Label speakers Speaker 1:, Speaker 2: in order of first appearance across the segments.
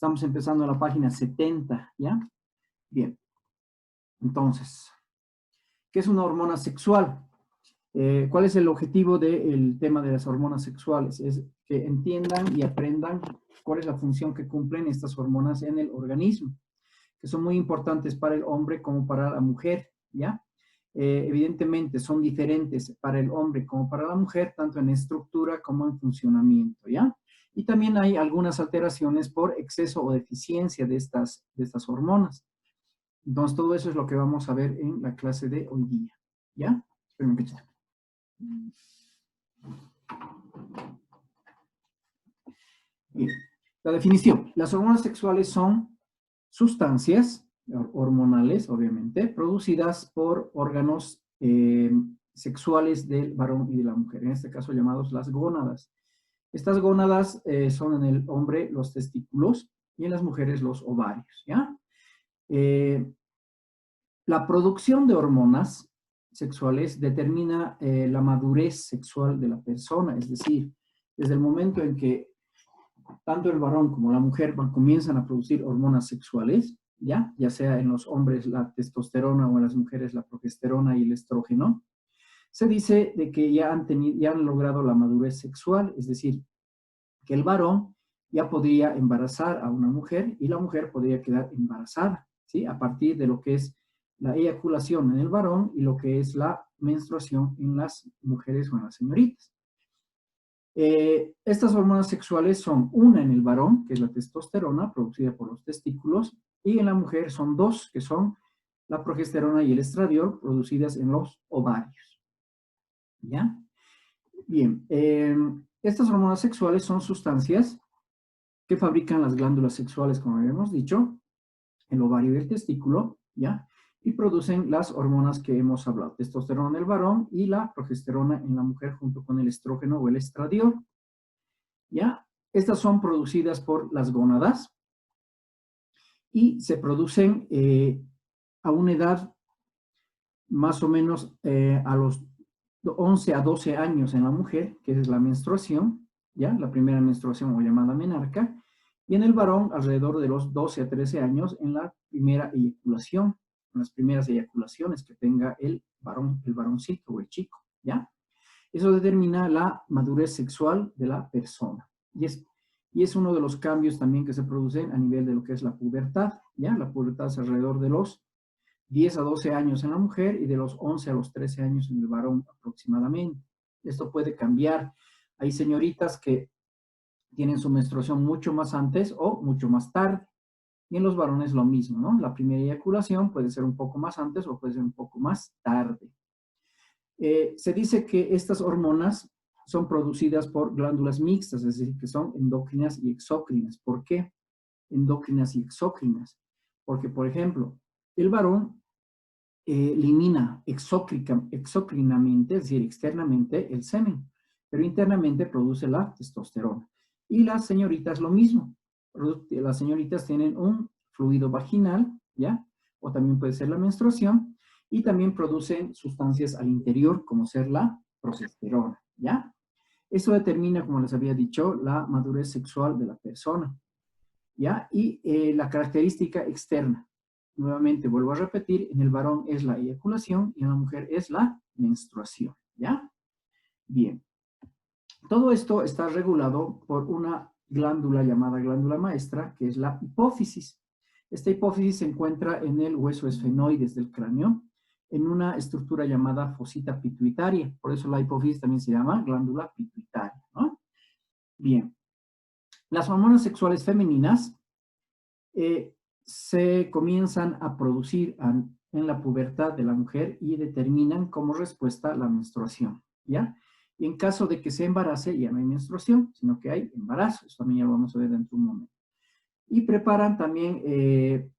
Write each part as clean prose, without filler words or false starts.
Speaker 1: Estamos empezando la página 70, ¿ya? Bien. Entonces, ¿qué es una hormona sexual? ¿Cuál es el objetivo del tema de las hormonas sexuales? Es que entiendan y aprendan cuál es la función que cumplen estas hormonas en el organismo, que son muy importantes para el hombre como para la mujer, ¿ya? Evidentemente son diferentes para el hombre como para la mujer, tanto en estructura como en funcionamiento, ¿ya? Y también hay algunas alteraciones por exceso o deficiencia de estas hormonas. Entonces, todo eso es lo que vamos a ver en la clase de hoy día, ¿ya? Esperen un poquito. Bien. La definición. Las hormonas sexuales son sustancias hormonales, obviamente, producidas por órganos sexuales del varón y de la mujer, en este caso llamados las gónadas. Estas gónadas son en el hombre los testículos y en las mujeres los ovarios, ¿ya? La producción de hormonas sexuales determina la madurez sexual de la persona, es decir, desde el momento en que tanto el varón como la mujer comienzan a producir hormonas sexuales, ya sea en los hombres la testosterona o en las mujeres la progesterona y el estrógeno, se dice de que ya han logrado la madurez sexual, es decir, que el varón ya podría embarazar a una mujer y la mujer podría quedar embarazada, ¿sí? A partir de lo que es la eyaculación en el varón y lo que es la menstruación en las mujeres o en las señoritas. Estas hormonas sexuales son una en el varón, que es la testosterona, producida por los testículos, y en la mujer son dos, que son la progesterona y el estradiol, producidas en los ovarios. ¿Ya? Bien, estas hormonas sexuales son sustancias que fabrican las glándulas sexuales, como habíamos dicho, el ovario y el testículo, ¿ya? Y producen las hormonas que hemos hablado, testosterona en el varón y la progesterona en la mujer junto con el estrógeno o el estradiol, ¿ya? Estas son producidas por las gónadas y se producen a una edad más o menos a los 11 a 12 años en la mujer, que es la menstruación, ¿ya? La primera menstruación o llamada menarca, y en el varón alrededor de los 12 a 13 años en la primera eyaculación, en las primeras eyaculaciones que tenga el varoncito o el chico, ¿ya? Eso determina la madurez sexual de la persona. Y es uno de los cambios también que se producen a nivel de lo que es la pubertad, ¿ya? La pubertad es alrededor de los 10 a 12 años en la mujer y de los 11 a los 13 años en el varón aproximadamente. Esto puede cambiar. Hay señoritas que tienen su menstruación mucho más antes o mucho más tarde. Y en los varones lo mismo, ¿no? La primera eyaculación puede ser un poco más antes o puede ser un poco más tarde. Se dice que estas hormonas son producidas por glándulas mixtas, es decir, que son endócrinas y exócrinas. ¿Por qué endócrinas y exócrinas? Porque, por ejemplo, el varón elimina exócrinamente, es decir, externamente el semen, pero internamente produce la testosterona. Y las señoritas lo mismo. Las señoritas tienen un fluido vaginal, ¿ya? O también puede ser la menstruación, y también producen sustancias al interior, como ser la progesterona, ¿ya? Eso determina, como les había dicho, la madurez sexual de la persona, ¿ya? Y la característica externa. Nuevamente, vuelvo a repetir, en el varón es la eyaculación y en la mujer es la menstruación, ¿ya? Bien. Todo esto está regulado por una glándula llamada glándula maestra, que es la hipófisis. Esta hipófisis se encuentra en el hueso esfenoides del cráneo, en una estructura llamada fosita pituitaria. Por eso la hipófisis también se llama glándula pituitaria, ¿no? Bien. Las hormonas sexuales femeninas se comienzan a producir en la pubertad de la mujer y determinan como respuesta la menstruación, ¿ya? Y en caso de que se embarace, ya no hay menstruación, sino que hay embarazo. Esto también ya lo vamos a ver dentro de un momento. Y preparan también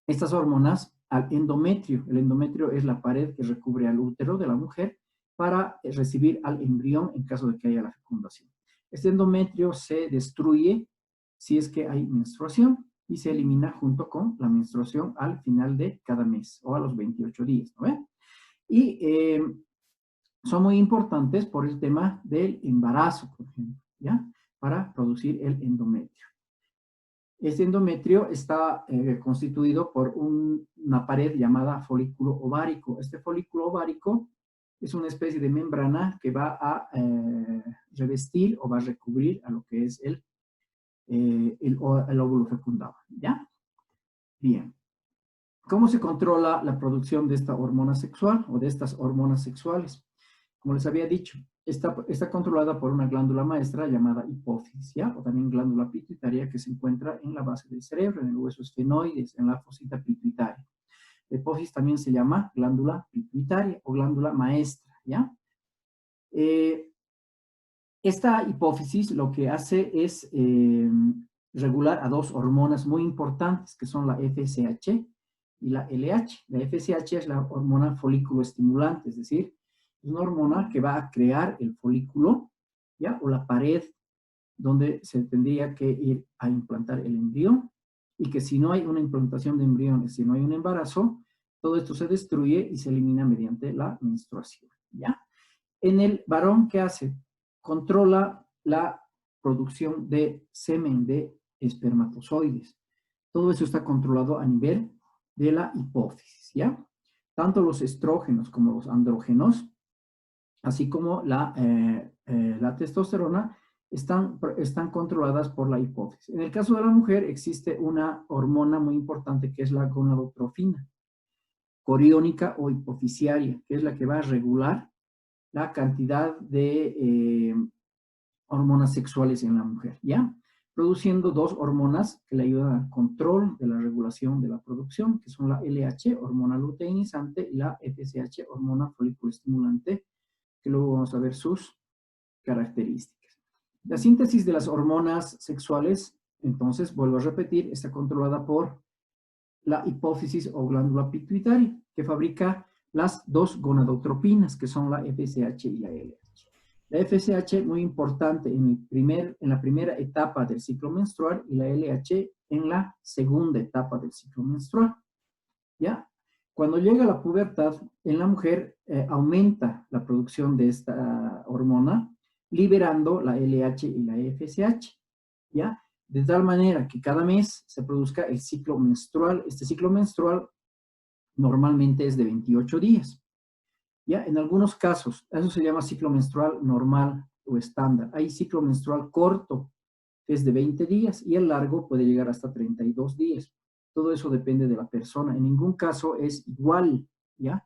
Speaker 1: estas hormonas al endometrio. El endometrio es la pared que recubre al útero de la mujer para recibir al embrión en caso de que haya la fecundación. Este endometrio se destruye si es que hay menstruación y se elimina junto con la menstruación al final de cada mes o a los 28 días, ¿no ve? Y son muy importantes por el tema del embarazo, por ejemplo, ¿ya? Para producir el endometrio. Este endometrio está constituido por una pared llamada folículo ovárico. Este folículo ovárico es una especie de membrana que va a revestir o va a recubrir a lo que es el óvulo fecundado, ¿ya? Bien. ¿Cómo se controla la producción de esta hormona sexual o de estas hormonas sexuales? Como les había dicho, está controlada por una glándula maestra llamada hipófisis, ¿ya? O también glándula pituitaria que se encuentra en la base del cerebro, en el hueso esfenoides, en la fosita pituitaria. La hipófisis también se llama glándula pituitaria o glándula maestra, ¿ya? Esta hipófisis lo que hace es regular a dos hormonas muy importantes, que son la FSH y la LH. La FSH es la hormona folículo estimulante, es decir, es una hormona que va a crear el folículo, ¿ya? O la pared donde se tendría que ir a implantar el embrión, y que si no hay una implantación de embriones, si no hay un embarazo, todo esto se destruye y se elimina mediante la menstruación, ¿ya? En el varón, ¿qué hace? Controla la producción de semen de espermatozoides. Todo eso está controlado a nivel de la hipófisis, ¿ya? Tanto los estrógenos como los andrógenos, así como la testosterona, están controladas por la hipófisis. En el caso de la mujer existe una hormona muy importante que es la gonadotrofina, coriónica o hipofisiaria, que es la que va a regular la cantidad de hormonas sexuales en la mujer, ¿ya? Produciendo dos hormonas que le ayudan al control de la regulación de la producción, que son la LH, hormona luteinizante, y la FSH, hormona folículo estimulante, que luego vamos a ver sus características. La síntesis de las hormonas sexuales, entonces, vuelvo a repetir, está controlada por la hipófisis o glándula pituitaria, que fabrica las dos gonadotropinas, que son la FSH y la LH. La FSH muy importante en la primera etapa del ciclo menstrual y la LH en la segunda etapa del ciclo menstrual. ¿Ya? Cuando llega la pubertad, en la mujer aumenta la producción de esta hormona, liberando la LH y la FSH. ¿Ya? De tal manera que cada mes se produzca el ciclo menstrual. Este ciclo menstrual normalmente es de 28 días. ¿Ya? En algunos casos, eso se llama ciclo menstrual normal o estándar. Hay ciclo menstrual corto, que es de 20 días, y el largo puede llegar hasta 32 días. Todo eso depende de la persona. En ningún caso es igual, ¿ya?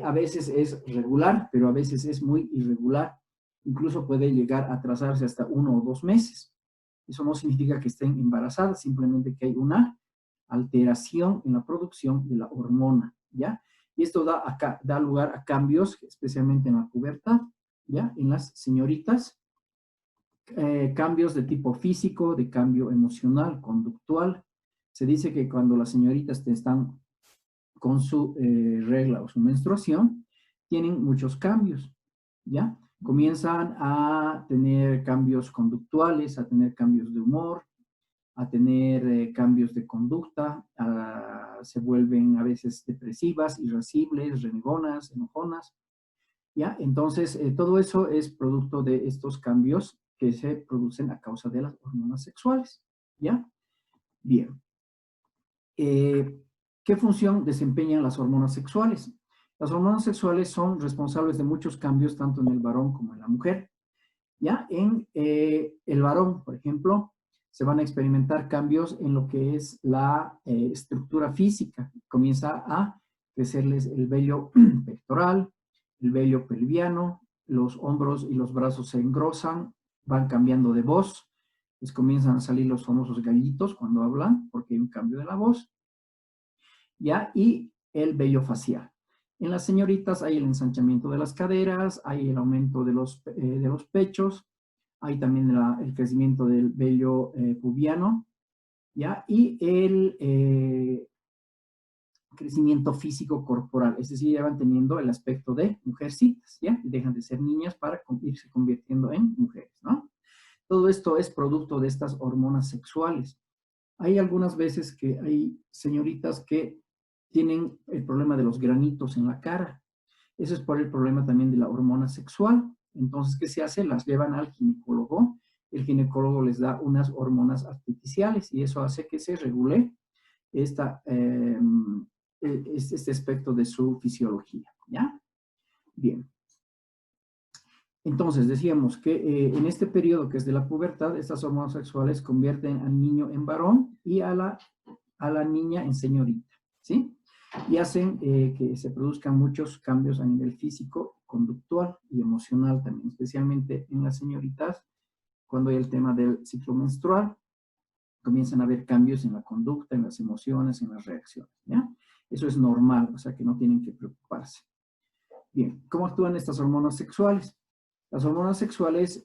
Speaker 1: A veces es regular, pero a veces es muy irregular. Incluso puede llegar a atrasarse hasta 1 o 2 meses. Eso no significa que estén embarazadas, simplemente que hay una alteración en la producción de la hormona, ¿ya? Y esto da lugar a cambios, especialmente en la pubertad, ¿ya? En las señoritas, cambios de tipo físico, de cambio emocional, conductual. Se dice que cuando las señoritas están con su regla o su menstruación, tienen muchos cambios, ¿ya? Comienzan a tener cambios conductuales, a tener cambios de humor, a tener cambios de conducta, se vuelven a veces depresivas, irascibles, renegonas, enojonas, ¿ya? Entonces, todo eso es producto de estos cambios que se producen a causa de las hormonas sexuales, ¿ya? Bien. ¿Qué función desempeñan las hormonas sexuales? Las hormonas sexuales son responsables de muchos cambios tanto en el varón como en la mujer. ¿Ya? En el varón, por ejemplo, se van a experimentar cambios en lo que es la estructura física. Comienza a crecerles el vello pectoral, el vello pelviano, los hombros y los brazos se engrosan, van cambiando de voz, les comienzan a salir los famosos gallitos cuando hablan, porque hay un cambio de la voz, ¿ya? Y el vello facial. En las señoritas hay el ensanchamiento de las caderas, hay el aumento de los pechos, hay también el crecimiento del vello pubiano, ¿ya? Y el crecimiento físico corporal, es decir, ya van teniendo el aspecto de mujercitas, ¿ya? Y dejan de ser niñas para irse convirtiendo en mujeres, ¿no? Todo esto es producto de estas hormonas sexuales. Hay algunas veces que hay señoritas que tienen el problema de los granitos en la cara. Eso es por el problema también de la hormona sexual. Entonces, ¿qué se hace? Las llevan al ginecólogo el ginecólogo les da unas hormonas artificiales y eso hace que se regule este aspecto de su fisiología, ¿ya? Bien. Entonces, decíamos que en este periodo que es de la pubertad, estas hormonas sexuales convierten al niño en varón y a la niña en señorita, ¿sí? Y hacen que se produzcan muchos cambios a nivel físico, conductual y emocional también, especialmente en las señoritas, cuando hay el tema del ciclo menstrual, comienzan a haber cambios en la conducta, en las emociones, en las reacciones, ¿ya? Eso es normal, o sea que no tienen que preocuparse. Bien, ¿cómo actúan estas hormonas sexuales? Las hormonas sexuales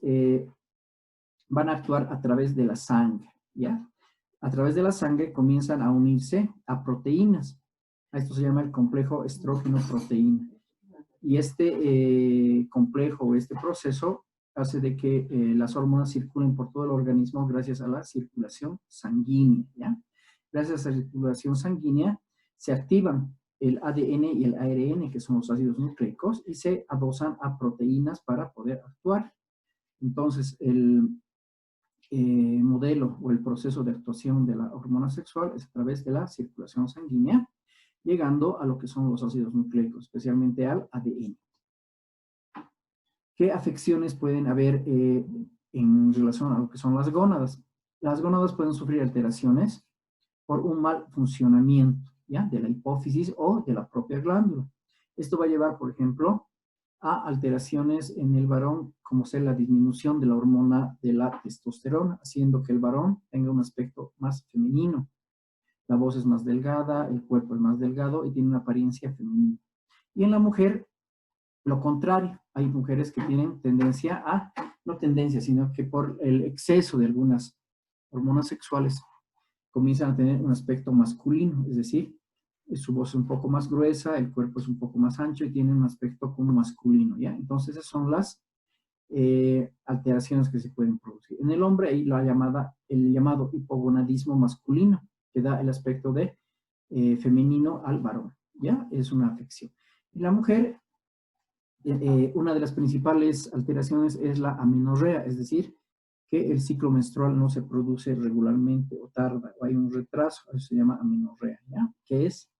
Speaker 1: van a actuar a través de la sangre, ¿ya? A través de la sangre comienzan a unirse a proteínas. A esto se llama el complejo estrógeno-proteína. Y este complejo, este proceso, hace de que las hormonas circulen por todo el organismo gracias a la circulación sanguínea, ¿ya? Gracias a la circulación sanguínea se activan el ADN y el ARN, que son los ácidos nucleicos, y se adosan a proteínas para poder actuar. Entonces, el modelo o el proceso de actuación de la hormona sexual es a través de la circulación sanguínea, llegando a lo que son los ácidos nucleicos, especialmente al ADN. ¿Qué afecciones pueden haber en relación a lo que son las gónadas? Las gónadas pueden sufrir alteraciones por un mal funcionamiento, ¿ya? De la hipófisis o de la propia glándula. Esto va a llevar, por ejemplo, a alteraciones en el varón, como ser la disminución de la hormona de la testosterona, haciendo que el varón tenga un aspecto más femenino. La voz es más delgada, el cuerpo es más delgado y tiene una apariencia femenina. Y en la mujer, lo contrario. Hay mujeres que tienen tendencia a, no tendencia, sino que por el exceso de algunas hormonas sexuales comienzan a tener un aspecto masculino, es decir, su voz es un poco más gruesa, el cuerpo es un poco más ancho y tiene un aspecto como masculino, ¿ya? Entonces esas son las alteraciones que se pueden producir. En el hombre hay el llamado hipogonadismo masculino, que da el aspecto de femenino al varón, ¿ya? Es una afección. En la mujer, una de las principales alteraciones es la amenorrea, es decir, que el ciclo menstrual no se produce regularmente o tarda, o hay un retraso, eso se llama amenorrea, ¿ya? Que es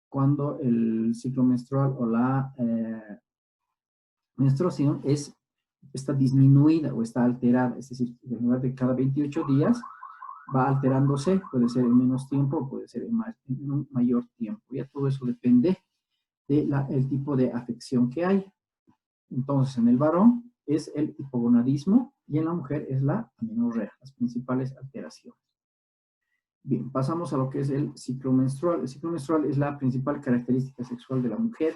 Speaker 1: cuando el ciclo menstrual o la menstruación está disminuida o está alterada, es decir, en lugar de cada 28 días va alterándose, puede ser en menos tiempo, puede ser en un mayor tiempo, ya todo eso depende del tipo de afección que hay. Entonces, en el varón es el hipogonadismo y en la mujer es la amenorrea, las principales alteraciones. Bien, pasamos a lo que es el ciclo menstrual. El ciclo menstrual es la principal característica sexual de la mujer.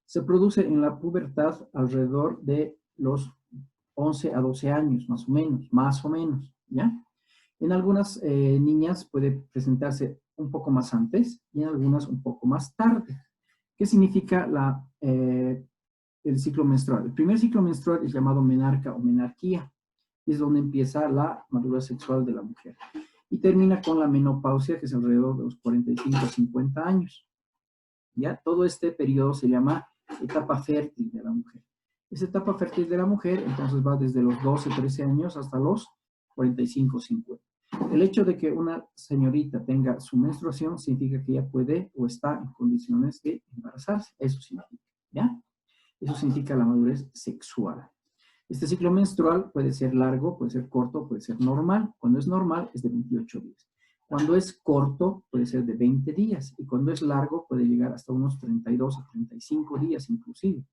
Speaker 1: Se produce en la pubertad alrededor de los 11 a 12 años, más o menos, ¿ya? En algunas niñas puede presentarse un poco más antes y en algunas un poco más tarde. ¿Qué significa el ciclo menstrual? El primer ciclo menstrual es llamado menarca o menarquía, y es donde empieza la madurez sexual de la mujer. Y termina con la menopausia, que es alrededor de los 45 a 50 años. ¿Ya? Todo este periodo se llama etapa fértil de la mujer. Esa etapa fértil de la mujer, entonces va desde los 12, 13 años hasta los 45, 50. El hecho de que una señorita tenga su menstruación significa que ella puede o está en condiciones de embarazarse. Eso significa, ¿ya? Eso significa la madurez sexual. Este ciclo menstrual puede ser largo, puede ser corto, puede ser normal. Cuando es normal es de 28 días. Cuando es corto puede ser de 20 días y cuando es largo puede llegar hasta unos 32 a 35 días inclusive.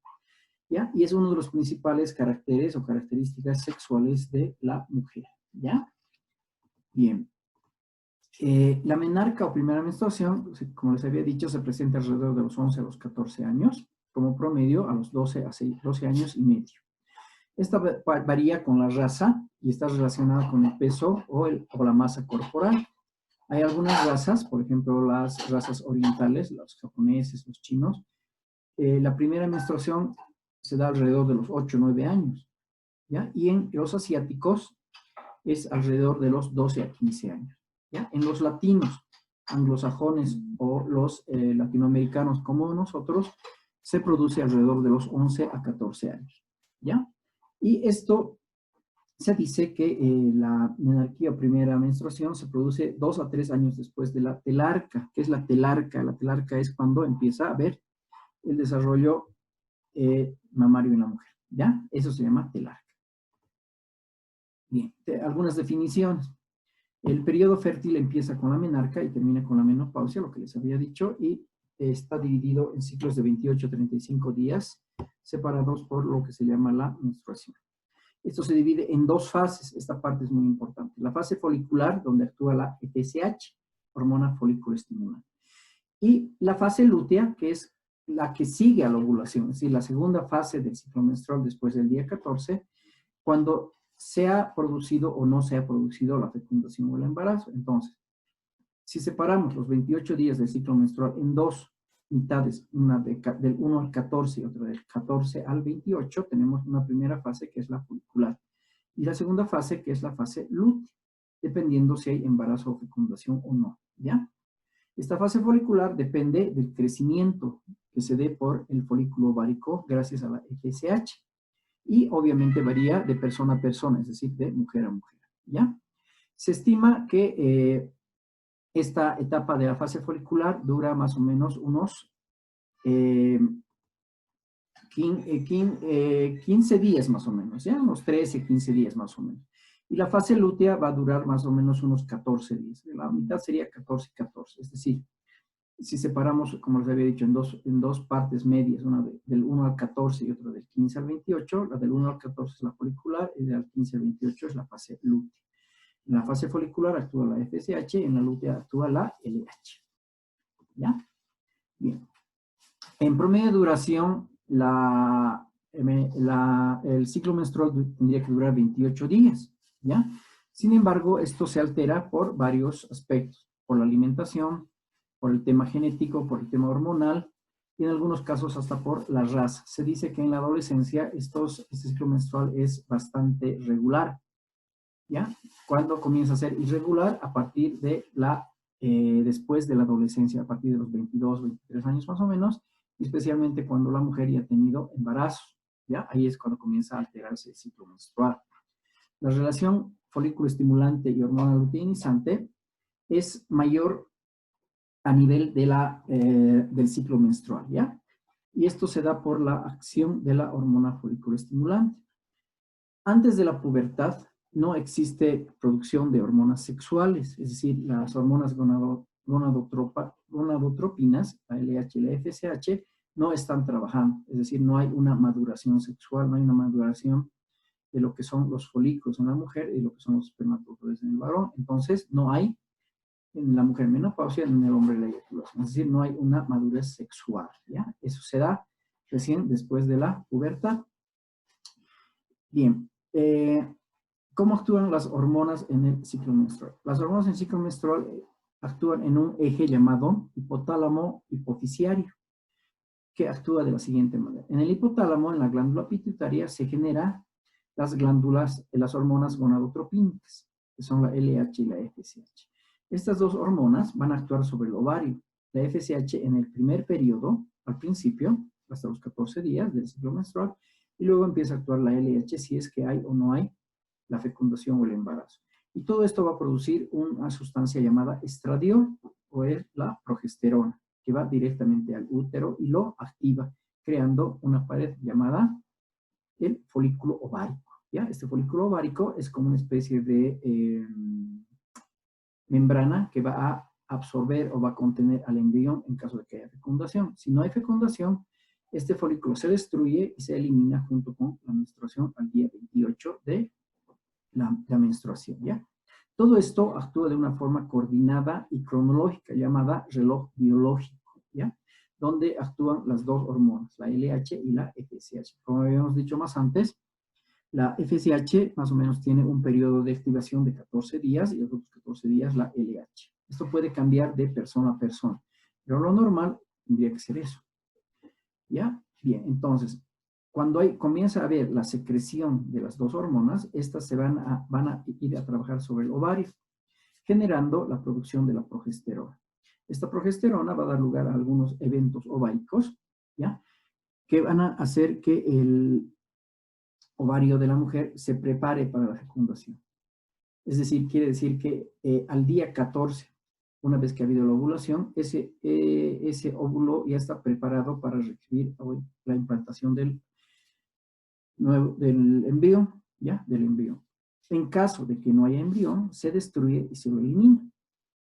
Speaker 1: ¿Ya? Y es uno de los principales caracteres o características sexuales de la mujer. ¿Ya? Bien. La menarca o primera menstruación, como les había dicho, se presenta alrededor de los 11 a los 14 años, como promedio a los 12 a 12 años y medio. Esta varía con la raza y está relacionada con el peso o la masa corporal. Hay algunas razas, por ejemplo, las razas orientales, los japoneses, los chinos, la primera menstruación se da alrededor de los 8 o 9 años, ¿ya? Y en los asiáticos es alrededor de los 12 a 15 años, ¿ya? En los latinos, anglosajones o los latinoamericanos como nosotros, se produce alrededor de los 11 a 14 años, ¿ya? Y esto se dice que la menarquía o primera menstruación se produce 2 a 3 años después de la telarca. ¿Qué es la telarca? La telarca es cuando empieza a haber el desarrollo mamario en la mujer, ¿ya? Eso se llama telarca. Bien, algunas definiciones. El periodo fértil empieza con la menarca y termina con la menopausia, lo que les había dicho, y está dividido en ciclos de 28 a 35 días, separados por lo que se llama la menstruación. Esto se divide en dos fases, esta parte es muy importante. La fase folicular, donde actúa la FSH, hormona folículo estimulante. Y la fase lútea, que es la que sigue a la ovulación, es decir, la segunda fase del ciclo menstrual después del día 14, cuando se ha producido o no se ha producido la fecundación o el embarazo. Entonces, si separamos los 28 días del ciclo menstrual en dos mitades, una del 1 al 14 y otra del 14 al 28, tenemos una primera fase que es la folicular y la segunda fase que es la fase lútea, dependiendo si hay embarazo o fecundación o no, ¿ya? Esta fase folicular depende del crecimiento que se dé por el folículo ovárico gracias a la FSH y obviamente varía de persona a persona, es decir, de mujer a mujer, ¿ya? Se estima que esta etapa de la fase folicular dura más o menos unos 15 días más o menos, ¿ya? Unos 13, 15 días más o menos. Y la fase lútea va a durar más o menos unos 14 días. La mitad sería 14 y 14. Es decir, si separamos, como les había dicho, en dos partes medias, una del 1 al 14 y otra del 15 al 28, la del 1 al 14 es la folicular y del 15 al 28 es la fase lútea. En la fase folicular actúa la FSH, en la lútea actúa la LH. ¿Ya? Bien. En promedio de duración, el ciclo menstrual tendría que durar 28 días, ¿ya? Sin embargo, esto se altera por varios aspectos, por la alimentación, por el tema genético, por el tema hormonal, y en algunos casos hasta por la raza. Se dice que en la adolescencia este ciclo menstrual es bastante regular, ¿ya? Cuando comienza a ser irregular a partir de después de la adolescencia, a partir de los 22, 23 años más o menos, especialmente cuando la mujer ya ha tenido embarazo, ¿ya? Ahí es cuando comienza a alterarse el ciclo menstrual. La relación folículo estimulante y hormona luteinizante es mayor a nivel del ciclo menstrual, ¿ya? Y esto se da por la acción de la hormona folículo estimulante. Antes de la pubertad no existe producción de hormonas sexuales, es decir, las hormonas gonadotropinas, la LH y la FSH, no están trabajando, es decir, no hay una maduración sexual, no hay una maduración de lo que son los folículos en la mujer y lo que son los espermatozoides en el varón. Entonces, no hay en la mujer menopausia ni en el hombre la eyaculación, es decir, no hay una madurez sexual, ¿ya? Eso se da recién después de la pubertad. Bien, ¿cómo actúan las hormonas en el ciclo menstrual? Las hormonas en el ciclo menstrual actúan en un eje llamado hipotálamo hipofisiario, que actúa de la siguiente manera. En el hipotálamo, en la glándula pituitaria, se generan las hormonas gonadotropínicas, que son la LH y la FSH. Estas dos hormonas van a actuar sobre el ovario. La FSH en el primer periodo, al principio, hasta los 14 días del ciclo menstrual, y luego empieza a actuar la LH si es que hay o no hay la fecundación o el embarazo. Y todo esto va a producir una sustancia llamada estradiol, o es la progesterona, que va directamente al útero y lo activa, creando una pared llamada el folículo ovárico, ¿ya? Este folículo ovárico es como una especie de membrana que va a absorber o va a contener al embrión en caso de que haya fecundación. Si no hay fecundación, este folículo se destruye y se elimina junto con la menstruación al día 28 de la menstruación, ¿ya? Todo esto actúa de una forma coordinada y cronológica llamada reloj biológico, ¿ya? Donde actúan las dos hormonas, la LH y la FSH. Como habíamos dicho más antes, la FSH más o menos tiene un periodo de activación de 14 días y los otros 14 días la LH. Esto puede cambiar de persona a persona, pero lo normal tendría que ser eso, ¿ya? Bien, entonces, cuando comienza a haber la secreción de las dos hormonas, estas van a ir a trabajar sobre el ovario, generando la producción de la progesterona. Esta progesterona va a dar lugar a algunos eventos ováricos, ¿ya? Que van a hacer que ovario de la mujer se prepare para la fecundación. Es decir, quiere decir que al día 14, una vez que ha habido la ovulación, ese óvulo ya está preparado para recibir la implantación del embrión, ¿ya? Del embrión. En caso de que no haya embrión, se destruye y se lo elimina,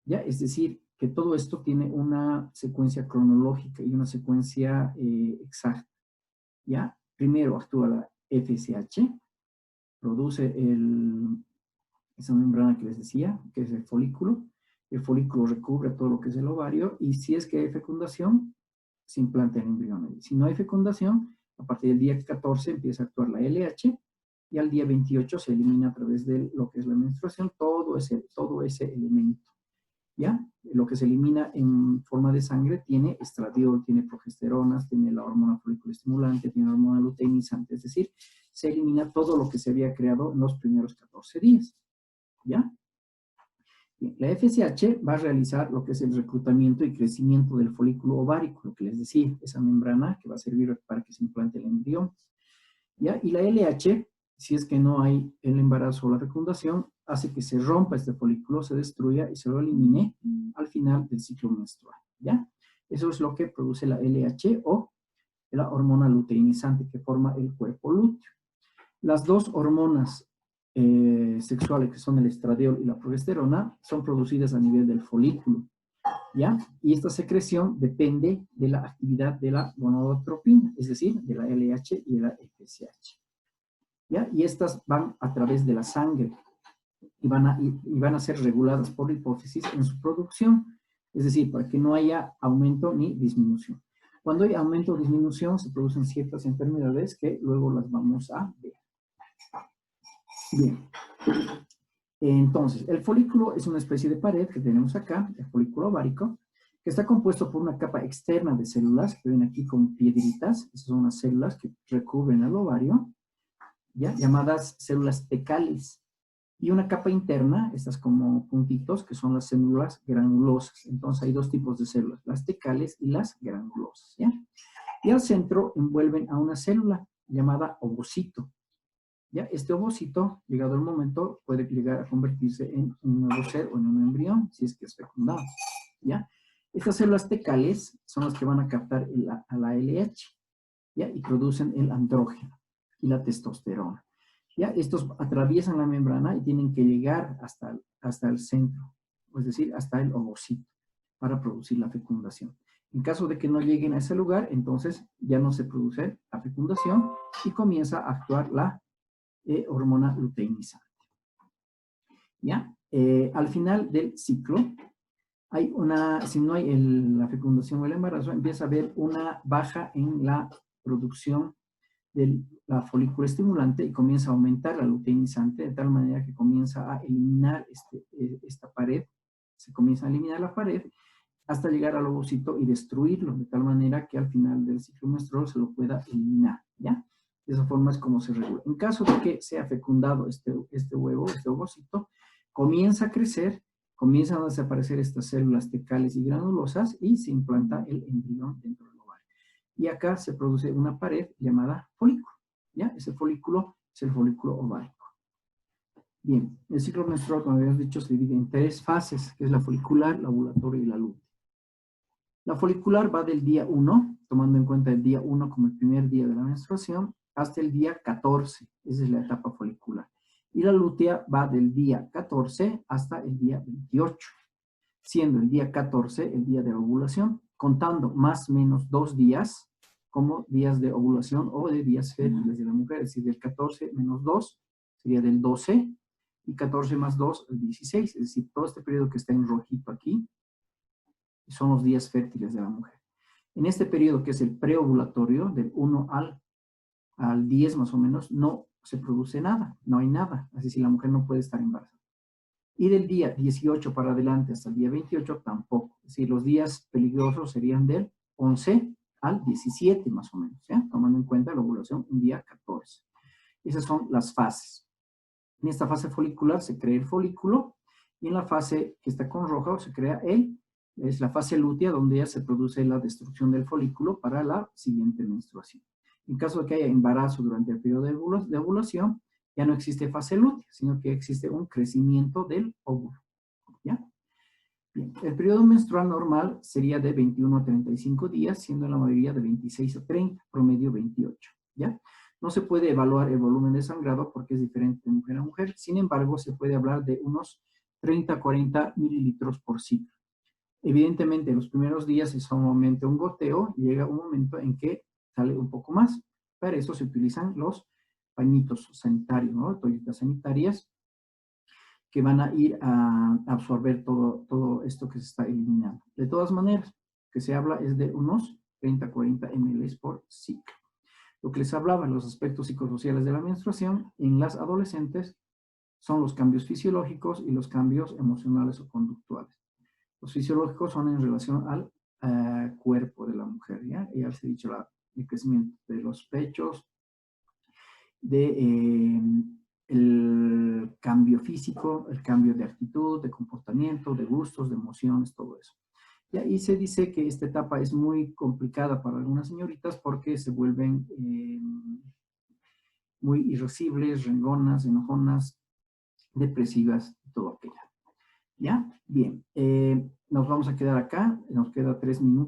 Speaker 1: ¿ya? Es decir, que todo esto tiene una secuencia cronológica y una secuencia exacta, ¿ya? Primero actúa la FSH, produce esa membrana que les decía, que es el folículo recubre todo lo que es el ovario, y si es que hay fecundación, se implanta el embrión. Si no hay fecundación, a partir del día 14 empieza a actuar la LH, y al día 28 se elimina a través de lo que es la menstruación todo ese elemento, ¿ya? Lo que se elimina en forma de sangre tiene estradiol, tiene progesteronas, tiene la hormona folículo estimulante, tiene la hormona luteinizante, es decir, se elimina todo lo que se había creado en los primeros 14 días, ¿ya? Bien, la FSH va a realizar lo que es el reclutamiento y crecimiento del folículo ovárico, lo que les decía, esa membrana que va a servir para que se implante el embrión, ¿ya? Y la LH, si es que no hay el embarazo o la fecundación, hace que se rompa este folículo, se destruya y se lo elimine al final del ciclo menstrual, ¿ya? Eso es lo que produce la LH o la hormona luteinizante que forma el cuerpo lúteo. Las dos hormonas sexuales, que son el estradiol y la progesterona, son producidas a nivel del folículo, ¿ya? Y esta secreción depende de la actividad de la gonadotropina, es decir, de la LH y de la FSH, ¿ya? Y estas van a través de la sangre y van a ser reguladas por la hipófisis en su producción, es decir, para que no haya aumento ni disminución. Cuando hay aumento o disminución, se producen ciertas enfermedades que luego las vamos a ver. Bien, entonces, el folículo es una especie de pared que tenemos acá, el folículo ovárico, que está compuesto por una capa externa de células, que ven aquí con piedritas, esas son las células que recubren el ovario, ¿ya? Llamadas células tecales, y una capa interna, estas como puntitos, que son las células granulosas. Entonces hay dos tipos de células, las tecales y las granulosas, ¿ya? Y al centro envuelven a una célula llamada ovocito. ¿Ya? Este ovocito, llegado el momento, puede llegar a convertirse en un nuevo ser o en un embrión, si es que es fecundado, ¿ya? Estas células tecales son las que van a captar a la LH, ¿ya? Y producen el andrógeno y la testosterona, ¿ya? Estos atraviesan la membrana y tienen que llegar hasta el centro, es decir, hasta el ovocito, para producir la fecundación. En caso de que no lleguen a ese lugar, entonces ya no se produce la fecundación y comienza a actuar la hormona luteinizante. ¿Ya? Al final del ciclo, si no hay la fecundación o el embarazo, empieza a haber una baja en la producción de la folícula estimulante y comienza a aumentar la luteinizante de tal manera que comienza a eliminar esta pared, se comienza a eliminar la pared hasta llegar al ovocito y destruirlo, de tal manera que al final del ciclo menstrual se lo pueda eliminar, ¿ya? De esa forma es como se regula. En caso de que sea fecundado este huevo, este ovocito, comienza a crecer, comienzan a desaparecer estas células tecales y granulosas y se implanta el embrión dentro del ovario. Y acá se produce una pared llamada folículo, ¿ya? Ese folículo es el folículo ovárico. Bien, el ciclo menstrual, como habíamos dicho, se divide en 3 fases, que es la folicular, la ovulatoria y la lútea. La folicular va del día 1, tomando en cuenta el día 1 como el primer día de la menstruación, hasta el día 14, esa es la etapa folicular. Y la lútea va del día 14 hasta el día 28, siendo el día 14 el día de la ovulación, contando más o menos 2 días como días de ovulación o de días fértiles de la mujer, es decir, del 14 menos 2 sería del 12, y 14 más 2, el 16, es decir, todo este periodo que está en rojito aquí, son los días fértiles de la mujer. En este periodo, que es el preovulatorio, del 1 al 10 más o menos, no se produce nada, no hay nada, así si la mujer no puede estar embarazada. Y del día 18 para adelante hasta el día 28 tampoco, es decir, los días peligrosos serían del 11 al 17 más o menos, ¿ya? Tomando en cuenta la ovulación un día 14. Esas son las fases. En esta fase folicular se crea el folículo, y en la fase que está con rojo se crea es la fase lútea, donde ya se produce la destrucción del folículo para la siguiente menstruación. En caso de que haya embarazo durante el periodo de ovulación, ya no existe fase lútea, sino que existe un crecimiento del óvulo, ¿ya? Bien, el periodo menstrual normal sería de 21 a 35 días, siendo la mayoría de 26 a 30, promedio 28, ¿ya? No se puede evaluar el volumen de sangrado porque es diferente de mujer a mujer, sin embargo, se puede hablar de unos 30 a 40 mililitros por ciclo. Evidentemente, en los primeros días es solamente un goteo y llega un momento en que sale un poco más. Para eso se utilizan los pañitos sanitarios, ¿no? Toallitas sanitarias que van a ir a absorber todo esto que se está eliminando. De todas maneras, que se habla es de unos 30 a 40 ml por ciclo. Lo que les hablaba, los aspectos psicosociales de la menstruación en las adolescentes son los cambios fisiológicos y los cambios emocionales o conductuales. Los fisiológicos son en relación al cuerpo de la mujer, ¿ya? Ya les he dicho el crecimiento de los pechos, el cambio físico, el cambio de actitud, de comportamiento, de gustos, de emociones, todo eso. Y ahí se dice que esta etapa es muy complicada para algunas señoritas porque se vuelven muy irascibles, rengonas, enojonas, depresivas, todo aquello. ¿Ya? Bien. Nos vamos a quedar acá. Nos queda 3 minutos.